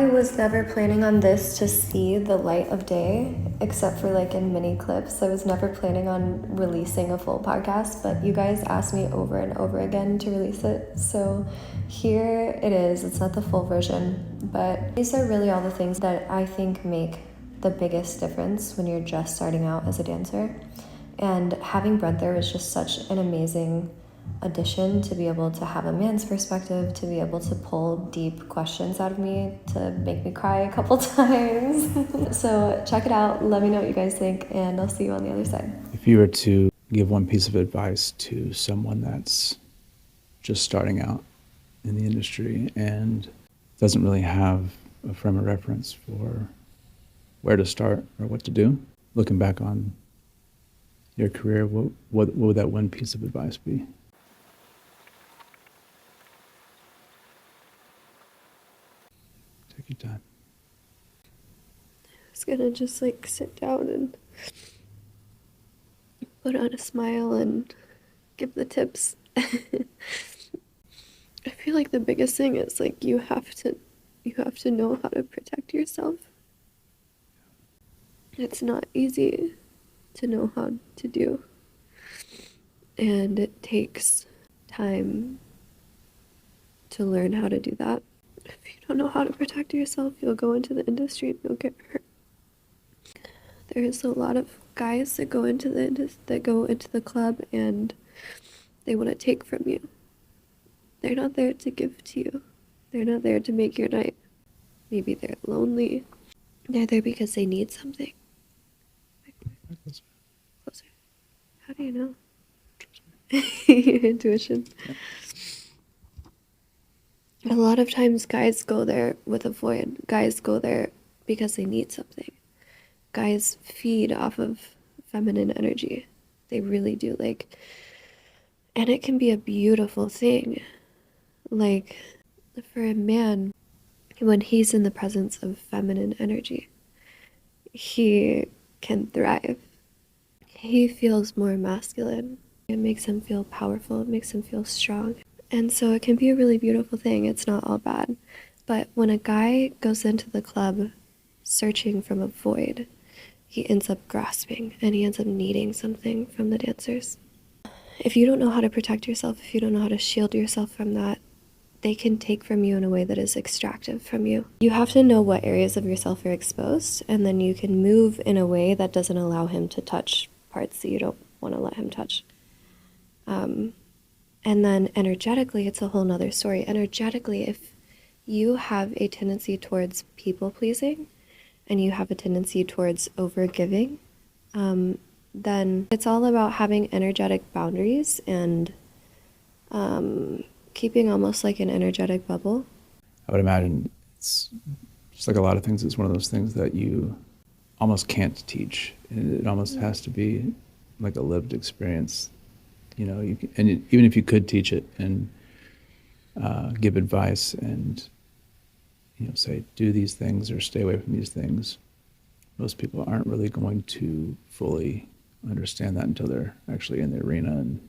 was never planning on this to see the light of day, except for like in mini clips. I was never planning on releasing a full podcast, but you guys asked me over and over again to release it. So here it is. It's not the full version, but these are really all the things that I think make the biggest difference when you're just starting out as a dancer. And having Brent there was just such an amazing addition to be able to have a man's perspective, to be able to pull deep questions out of me, to make me cry a couple times. So check it out, let me know what you guys think, and I'll see you on the other side. If you were to give one piece of advice to someone that's just starting out in the industry and doesn't really have a frame of reference for where to start or what to do, looking back on your career, what would that one piece of advice be? Take your time. I was gonna just like sit down and put on a smile and give the tips. I feel like the biggest thing is like you have to know how to protect yourself. It's not easy to know how to do, and it takes time to learn how to do that. If you don't know how to protect yourself, you'll go into the industry and you'll get hurt. There's a lot of guys that go into the club and they want to take from you. They're not there to give to you. They're not there to make your night. Maybe they're lonely. They're there because they need something. Closer. How do you know? Your intuition. Yeah. A lot of times guys go there with a void. Guys go there because they need something. Guys feed off of feminine energy. They really do. And it can be a beautiful thing. Like, for a man, when he's in the presence of feminine energy, he can thrive. He feels more masculine. It makes him feel powerful. It makes him feel strong. And so it can be a really beautiful thing. It's not all bad. But when a guy goes into the club searching from a void, he ends up grasping and he ends up needing something from the dancers. If you don't know how to protect yourself, if you don't know how to shield yourself from that, they can take from you in a way that is extractive from you. You have to know what areas of yourself are exposed, and then you can move in a way that doesn't allow him to touch parts that you don't want to let him touch. And then energetically, it's a whole nother story. Energetically, if you have a tendency towards people-pleasing and you have a tendency towards over-giving, then it's all about having energetic boundaries and keeping almost like an energetic bubble. I would imagine it's just like a lot of things. It's one of those things that you almost can't teach. It almost has to be like a lived experience. Even if you could teach it and give advice and say do these things or stay away from these things, most people aren't really going to fully understand that until they're actually in the arena and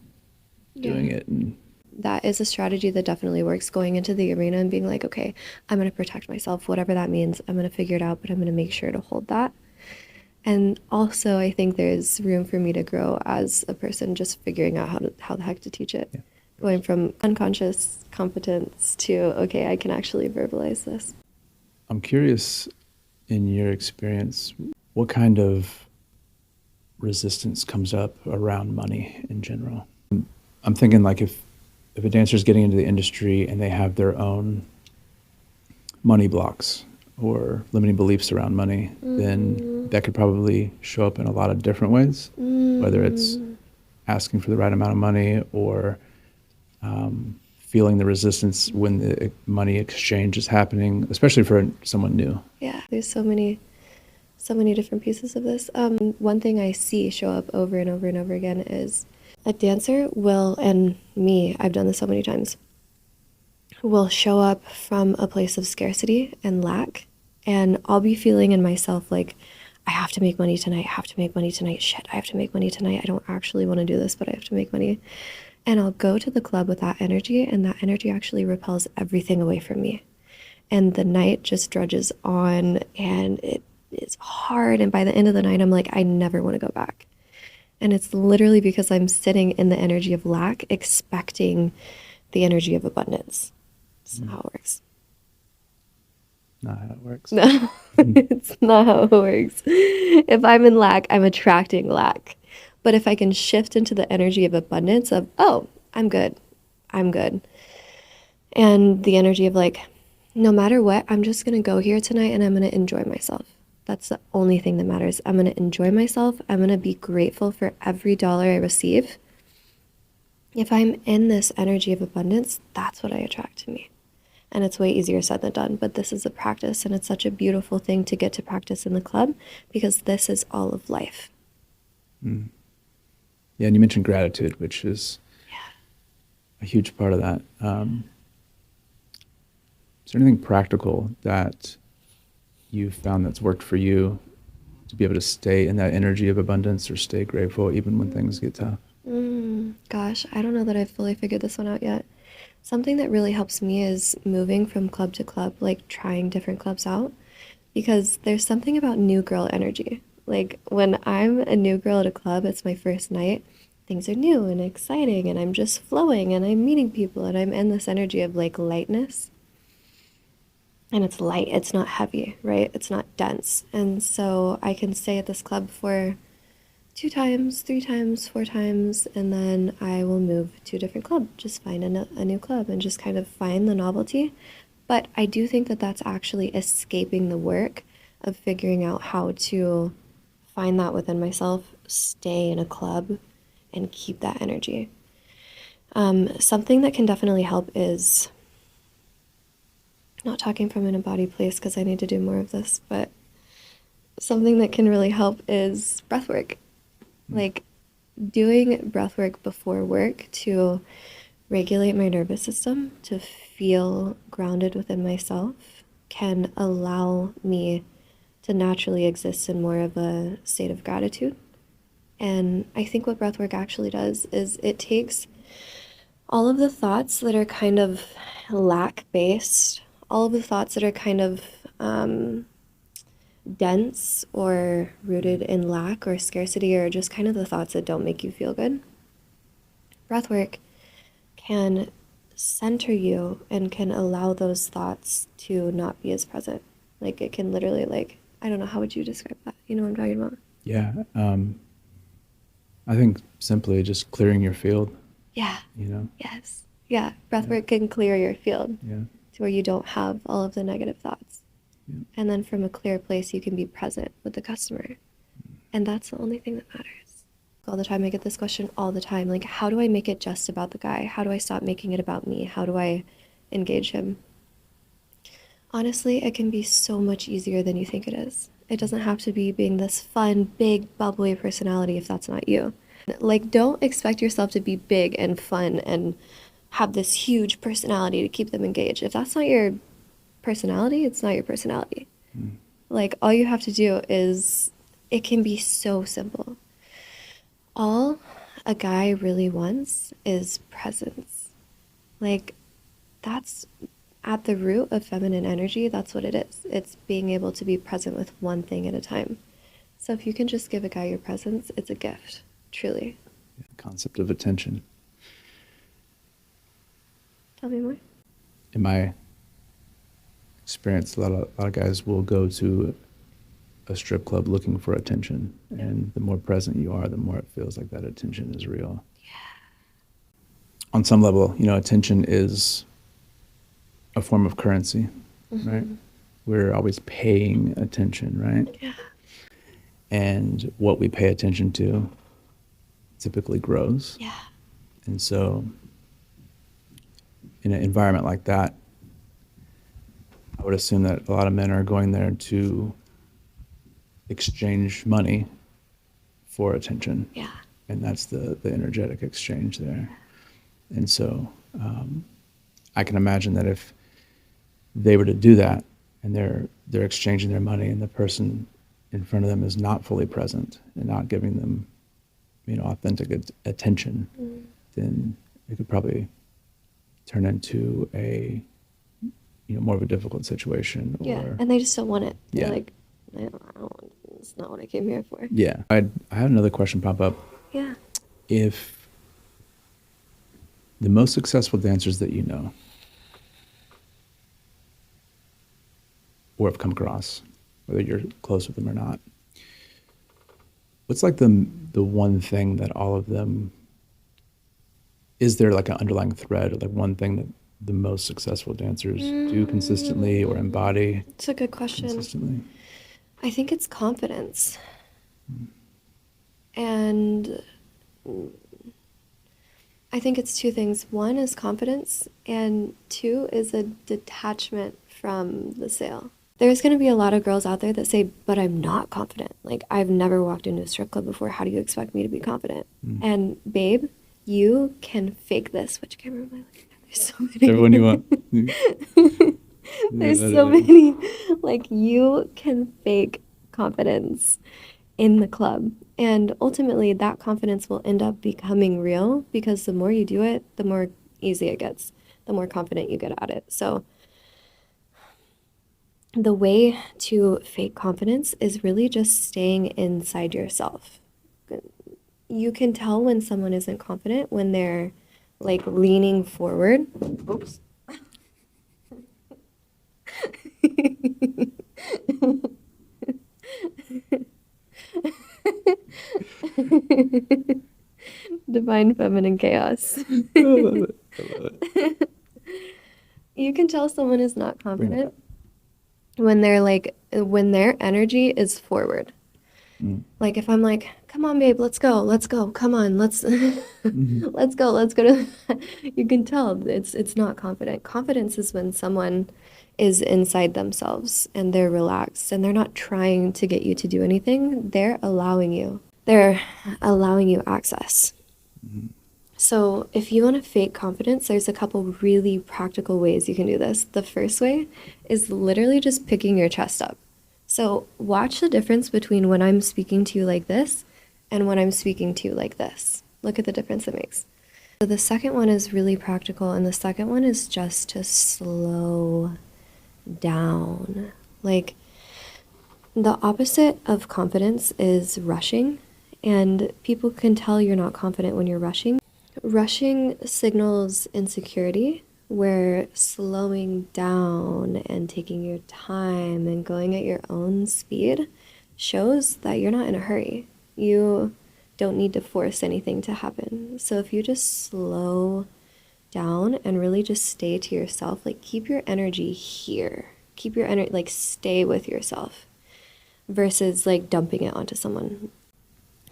doing it. And that is a strategy that definitely works, going into the arena and being like, okay, I'm going to protect myself, whatever that means. I'm going to figure it out, but I'm going to make sure to hold that. And also, I think there's room for me to grow as a person, just figuring out how the heck to teach it. Yeah. Going from unconscious competence to, okay, I can actually verbalize this. I'm curious, in your experience, what kind of resistance comes up around money in general? I'm thinking like if a dancer is getting into the industry and they have their own money blocks or limiting beliefs around money, then that could probably show up in a lot of different ways, whether it's asking for the right amount of money or feeling the resistance when the money exchange is happening, especially for someone new. Yeah, there's so many different pieces of this. One thing I see show up over and over and over again is a dancer will, and me, I've done this so many times, will show up from a place of scarcity and lack, and I'll be feeling in myself like, I have to make money tonight, shit, I have to make money tonight, I don't actually want to do this, but I have to make money. And I'll go to the club with that energy, and that energy actually repels everything away from me. and the night just drudges on and it is hard. And by the end of the night, I'm like, I never want to go back. And it's literally because I'm sitting in the energy of lack, expecting the energy of abundance. That's not how it works. Not how it works. No, it's not how it works. If I'm in lack, I'm attracting lack. But if I can shift into the energy of abundance of, oh, I'm good. I'm good. And the energy of like, no matter what, I'm just going to go here tonight and I'm going to enjoy myself. That's the only thing that matters. I'm going to enjoy myself. I'm going to be grateful for every dollar I receive. If I'm in this energy of abundance, that's what I attract to me. And it's way easier said than done, but this is a practice and it's such a beautiful thing to get to practice in the club because this is all of life. Mm. Yeah, and you mentioned gratitude, which is a huge part of that. Is there anything practical that you've found that's worked for you to be able to stay in that energy of abundance or stay grateful even when things get tough? Gosh, I don't know that I've fully figured this one out yet. Something that really helps me is moving from club to club, like trying different clubs out, because there's something about new girl energy. Like when I'm a new girl at a club, it's my first night, things are new and exciting, and I'm just flowing and I'm meeting people and I'm in this energy of like lightness. And it's light, it's not heavy, right? It's not dense. And so I can stay at this club for 2 times, 3 times, 4 times, and then I will move to a different club. Just find a new club and just kind of find the novelty. But I do think that that's actually escaping the work of figuring out how to find that within myself, stay in a club, and keep that energy. Something that can definitely help is not talking from an embodied place because I need to do more of this, but something that can really help is breathwork. Like doing breathwork before work to regulate my nervous system, to feel grounded within myself, can allow me to naturally exist in more of a state of gratitude. And I think what breathwork actually does is it takes all of the thoughts that are kind of lack based, all of the thoughts that are kind of dense or rooted in lack or scarcity, or just kind of the thoughts that don't make you feel good. Breathwork can center you and can allow those thoughts to not be as present. Like it can literally, like, I don't know, how would you describe that? You know what I'm talking about? Yeah. I think simply just clearing your field, Yeah. you know? Yes. Yeah. Breathwork can clear your field Yeah. to where you don't have all of the negative thoughts. Yeah. And then from a clear place, you can be present with the customer. And that's the only thing that matters. All the time, I get this question all the time. Like, how do I make it just about the guy? How do I stop making it about me? How do I engage him? Honestly, it can be so much easier than you think it is. It doesn't have to be being this fun, big, bubbly personality if that's not you. Like, don't expect yourself to be big and fun and have this huge personality to keep them engaged. If that's not your personality, it's not your personality. Like, all you have to do is, it can be so simple. All a guy really wants is presence. Like, that's at the root of feminine energy. That's what it is. It's being able to be present with one thing at a time. So if you can just give a guy your presence, it's a gift, truly. The concept of attention. Tell me more. In my experience, a lot of guys will go to a strip club looking for attention, and the more present you are, the more it feels like that attention is real. On some level, attention is a form of currency, right? We're always paying attention, right? Yeah. And what we pay attention to typically grows. Yeah. And so in an environment like that, I would assume that a lot of men are going there to exchange money for attention. Yeah. And that's the energetic exchange there. And so I can imagine that if they were to do that and they're exchanging their money and the person in front of them is not fully present and not giving them authentic attention, then it could probably turn into a more of a difficult situation, Yeah, or and they just don't want it. They're yeah, like, I don't, it's not what I came here for. yeah. I had another question pop up. Yeah. If the most successful dancers that you know or have come across, whether you're close with them or not, what's like the one thing that all of them, is there like an underlying thread, or like one thing that the most successful dancers do consistently or embody It's a good question. consistently? I think it's confidence. And I think it's two things. One is confidence, and two is a detachment from the sale. There's going to be a lot of girls out there that say, but I'm not confident. Like, I've never walked into a strip club before. How do you expect me to be confident? And, babe, you can fake this. Which camera am I looking at? There's so many. Everyone you want. There's so many. Like, you can fake confidence in the club. And ultimately, that confidence will end up becoming real because the more you do it, the more easy it gets, the more confident you get at it. So, the way to fake confidence is really just staying inside yourself. You can tell when someone isn't confident when they're like leaning forward. Oops. Divine feminine chaos. I love it. I love it. You can tell someone is not Bring it confident up. when they're like, when their energy is forward. Like if I'm like, come on, babe, let's go, come on, let's let's go to you can tell it's not confident. Confidence is when someone is inside themselves and they're relaxed and they're not trying to get you to do anything. They're allowing you. They're allowing you access. So, if you want to fake confidence, there's a couple really practical ways you can do this. The first way is literally just picking your chest up. So, watch the difference between when I'm speaking to you like this and when I'm speaking to you like this. Look at the difference it makes. So, the second one is really practical, and the second one is just to slow down. Like, the opposite of confidence is rushing, and people can tell you're not confident when you're rushing. Rushing signals insecurity, where slowing down and taking your time and going at your own speed shows that you're not in a hurry. You don't need to force anything to happen. So if you just slow down and really just stay to yourself, like keep your energy here, keep your energy, like stay with yourself versus like dumping it onto someone.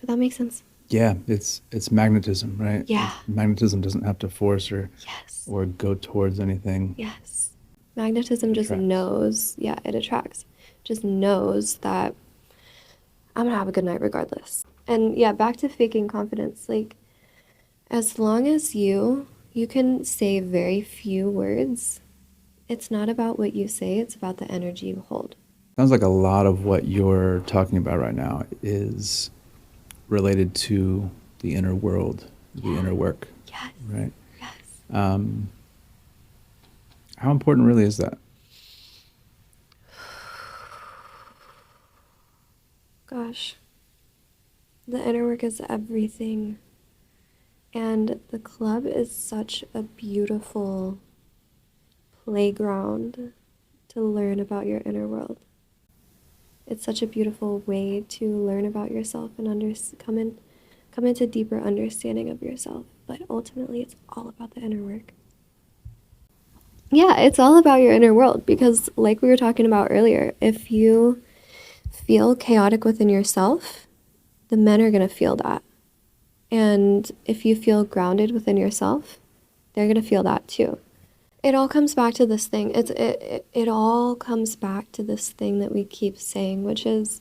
Does that make sense? Yeah, it's magnetism, right? Yeah. Magnetism doesn't have to force Yes. or go towards anything. Yes. Magnetism just attracts. knows, yeah, it attracts. Just knows that I'm gonna have a good night regardless. And yeah, back to faking confidence. Like, as long as you can say very few words, it's not about what you say, it's about the energy you hold. Sounds like a lot of what you're talking about right now is related to the inner world, the inner work, Yes. right? Yes. How important really is that? Gosh. The inner work is everything. And the club is such a beautiful playground to learn about your inner world. It's such a beautiful way to learn about yourself and come into deeper understanding of yourself. But ultimately, it's all about the inner work. Yeah, it's all about your inner world because, like we were talking about earlier, if you feel chaotic within yourself, the men are going to feel that. And if you feel grounded within yourself, they're going to feel that too. It all comes back to this thing. It all comes back to this thing that we keep saying, which is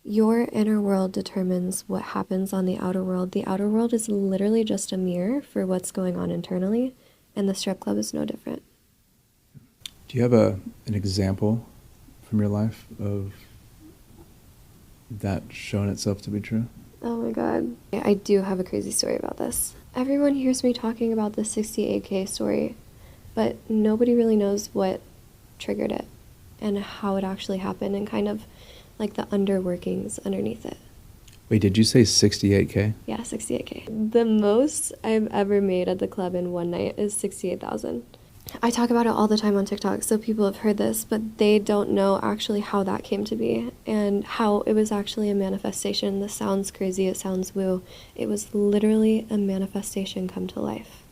your inner world determines what happens on the outer world. The outer world is literally just a mirror for what's going on internally, and the strip club is no different. Do you have an example from your life of that showing itself to be true? Oh my God. I do have a crazy story about this. Everyone hears me talking about the 68K story, but nobody really knows what triggered it and how it actually happened and kind of like the underworkings underneath it. Wait, did you say 68K? Yeah, 68K. The most I've ever made at the club in one night is 68,000. I talk about it all the time on TikTok, so people have heard this, but they don't know actually how that came to be and how it was actually a manifestation. This sounds crazy, it sounds woo. It was literally a manifestation come to life.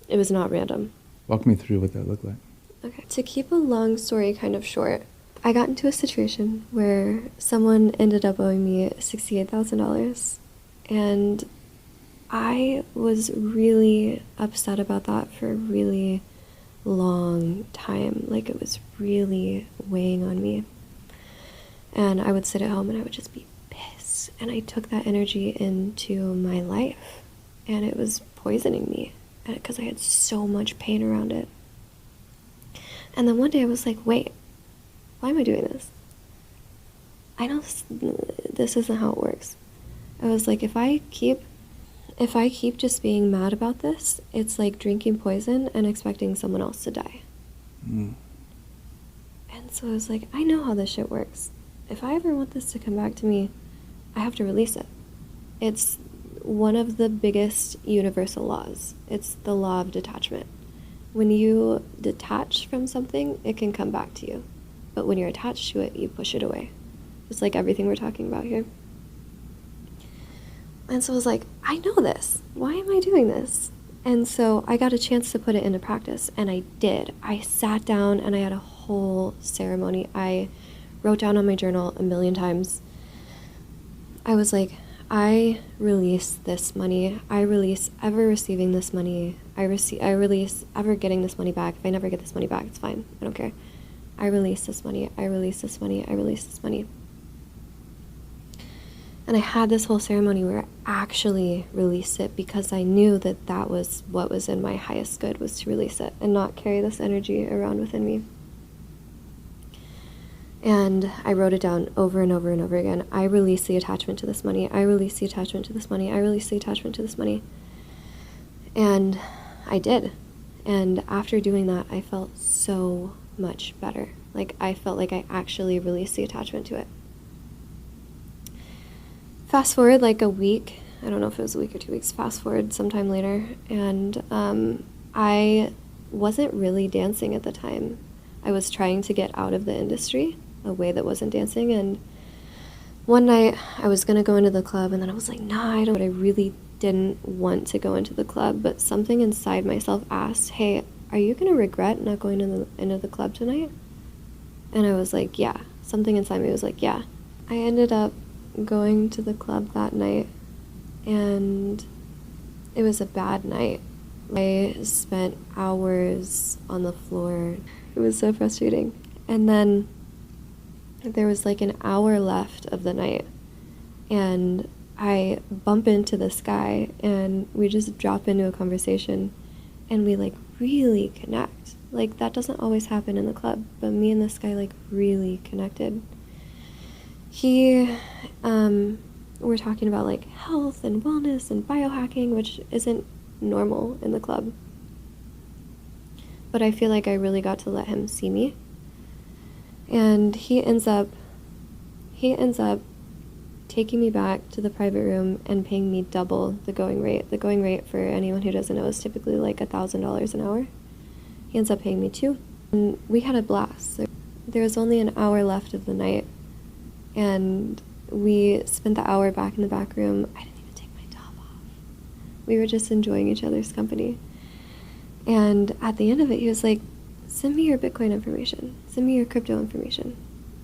It was not random. Walk me through what that looked like. Okay, to keep a long story kind of short, I got into a situation where someone ended up owing me $68,000, and I was really upset about that for a really long time. Like, it was really weighing on me. And I would sit at home and I would just be pissed. And I took that energy into my life, and it was poisoning me because I had so much pain around it. And then one day I was like, wait, why am I doing this? I know this isn't how it works. I was like, if I keep just being mad about this, it's like drinking poison and expecting someone else to die. And so I was like, I know how this shit works. If I ever want this to come back to me, I have to release it. It's one of the biggest universal laws. It's the law of detachment. When you detach from something, it can come back to you. But when you're attached to it, you push it away. Just like everything we're talking about here. And so I was like, I know this. Why am I doing this? And so I got a chance to put it into practice, and I did. I sat down and I had a whole ceremony. I wrote down on my journal a million times. I was like, I release this money. I release ever receiving this money. I release ever getting this money back. If I never get this money back, it's fine. I don't care. I release this money. I release this money. I release this money. And I had this whole ceremony where I actually released it because I knew that that was what was in my highest good, was to release it and not carry this energy around within me. And I wrote it down over and over and over again. I release the attachment to this money. I release the attachment to this money. I release the attachment to this money. And I did. And after doing that, I felt so much better. Like, I felt like I actually released the attachment to it. Fast forward like a week. I don't know if it was a week or 2 weeks. Fast forward sometime later. And I wasn't really dancing at the time. I was trying to get out of the industry, a way that wasn't dancing. And one night I was going to go into the club, and then I was like, nah, I don't. But I really didn't want to go into the club. But something inside myself asked, hey, are you going to regret not going into the club tonight? And I was like, yeah. Something inside me was like, yeah. I ended up going to the club that night, and it was a bad night. I spent hours on the floor. It was so frustrating. And then there was like an hour left of the night, and I bump into this guy, and we just drop into a conversation, and we like really connect. Like, that doesn't always happen in the club, but me and this guy like really connected. We're talking about like health and wellness and biohacking, which isn't normal in the club. But I feel like I really got to let him see me. And he ends up taking me back to the private room and paying me double the going rate. The going rate, for anyone who doesn't know, is typically like $1,000 an hour. He ends up paying me $2,000. And we had a blast. There was only an hour left of the night, and we spent the hour back in the back room. I didn't even take my top off. We were just enjoying each other's company. And at the end of it, he was like, send me your Bitcoin information. Send me your crypto information.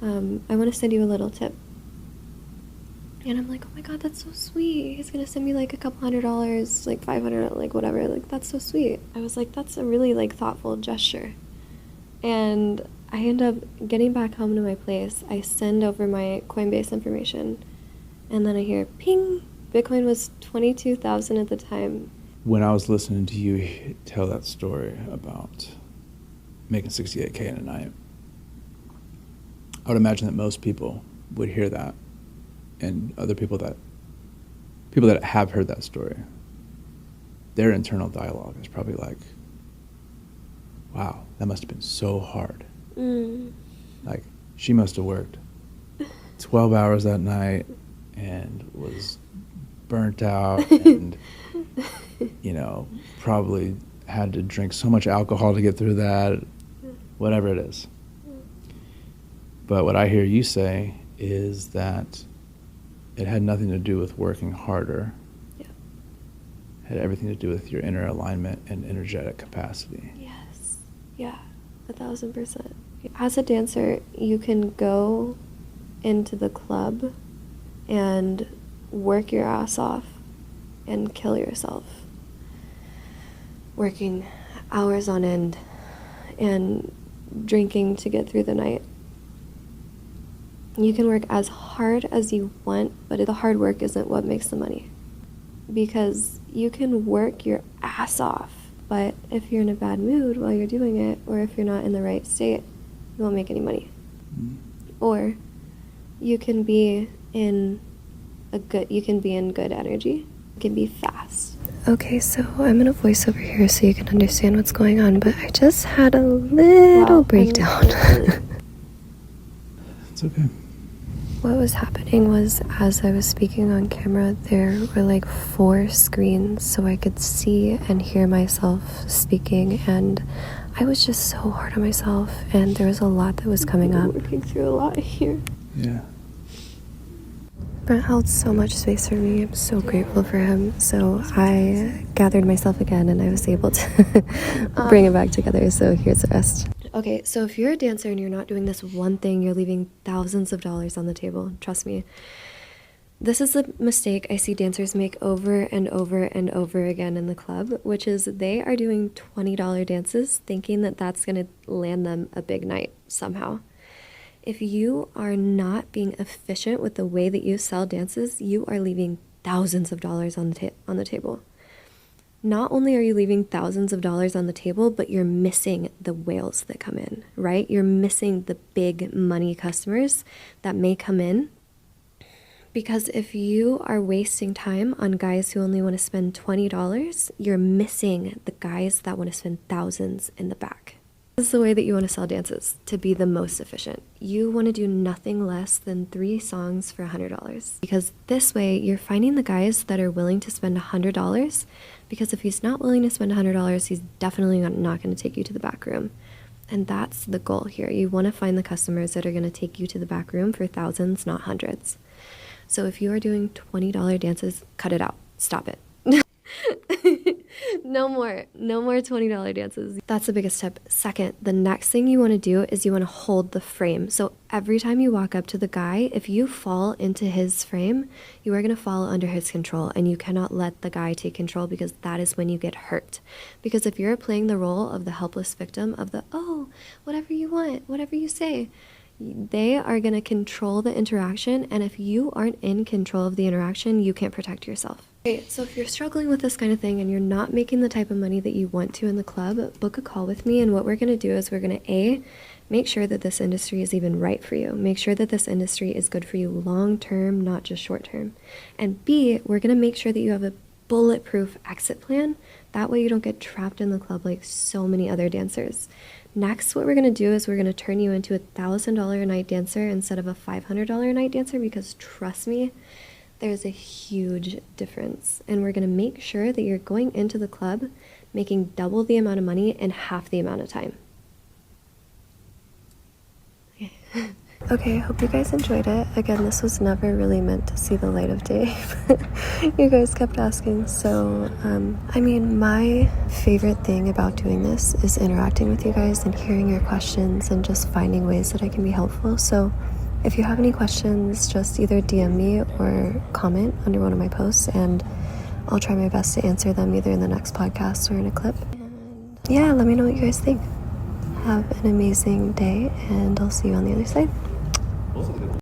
I want to send you a little tip. And I'm like, oh my God, that's so sweet. He's going to send me like a couple $100, like $500, like whatever. Like, that's so sweet. I was like, that's a really like thoughtful gesture. And I end up getting back home to my place. I send over my Coinbase information, and then I hear ping. Bitcoin was 22,000 at the time. When I was listening to you tell that story about making 68K in a night, I would imagine that most people would hear that, and other people that have heard that story, their internal dialogue is probably like, wow, that must have been so hard. Like, she must have worked 12 hours that night and was burnt out and, probably had to drink so much alcohol to get through that, whatever it is. But what I hear you say is that it had nothing to do with working harder. Yeah. It had everything to do with your inner alignment and energetic capacity. Yes. Yeah. 1,000%. As a dancer, you can go into the club and work your ass off and kill yourself, working hours on end and drinking to get through the night. You can work as hard as you want, but the hard work isn't what makes the money. Because you can work your ass off, but if you're in a bad mood while you're doing it, or if you're not in the right state, you won't make any money. Or you can be in good energy. You can be fast. Okay, so I'm gonna voice over here so you can understand what's going on, but I just had a little breakdown. It's okay. What was happening was, as I was speaking on camera, there were like 4 screens so I could see and hear myself speaking, and I was just so hard on myself, and there was a lot that was coming up. Working through a lot here. Yeah. Brent held so much space for me. I'm so grateful for him. So I gathered myself again and I was able to bring it back together. So here's the rest. Okay, so if you're a dancer and you're not doing this one thing, you're leaving thousands of dollars on the table. Trust me. This is the mistake I see dancers make over and over and over again in the club, which is they are doing $20 dances thinking that that's going to land them a big night somehow. If you are not being efficient with the way that you sell dances, you are leaving thousands of dollars on the table. Not only are you leaving thousands of dollars on the table, but you're missing the whales that come in, right? You're missing the big money customers that may come in. Because if you are wasting time on guys who only want to spend $20, you're missing the guys that want to spend thousands in the back. This is the way that you want to sell dances to be the most efficient. You want to do nothing less than 3 songs for $100, because this way you're finding the guys that are willing to spend $100, because if he's not willing to spend $100, he's definitely not going to take you to the back room. And that's the goal here. You want to find the customers that are going to take you to the back room for thousands, not hundreds. So if you are doing $20 dances, cut it out. Stop it. No more $20 dances. That's the biggest tip. Second, the next thing you want to do is you want to hold the frame. So every time you walk up to the guy, if you fall into his frame, you are going to fall under his control, and you cannot let the guy take control, because that is when you get hurt. Because if you're playing the role of the helpless victim of the, oh, whatever you want, whatever you say, they are going to control the interaction, and if you aren't in control of the interaction, you can't protect yourself. Okay, so if you're struggling with this kind of thing and you're not making the type of money that you want to in the club, book a call with me, and what we're going to do is we're going to make sure that this industry is even right for you. Make sure that this industry is good for you long term, not just short term. And B, we're going to make sure that you have a bulletproof exit plan. That way you don't get trapped in the club like so many other dancers. Next, what we're going to do is we're going to turn you into a $1,000 a night dancer instead of a $500 a night dancer, because trust me, there's a huge difference. And we're going to make sure that you're going into the club making double the amount of money in half the amount of time. Okay. Okay, I hope you guys enjoyed it. Again, this was never really meant to see the light of day. You guys kept asking, so I mean, my favorite thing about doing this is interacting with you guys and hearing your questions and just finding ways that I can be helpful. So if you have any questions, just either DM me or comment under one of my posts, and I'll try my best to answer them either in the next podcast or in a clip. And yeah, let me know what you guys think. Have an amazing day, and I'll see you on the other side.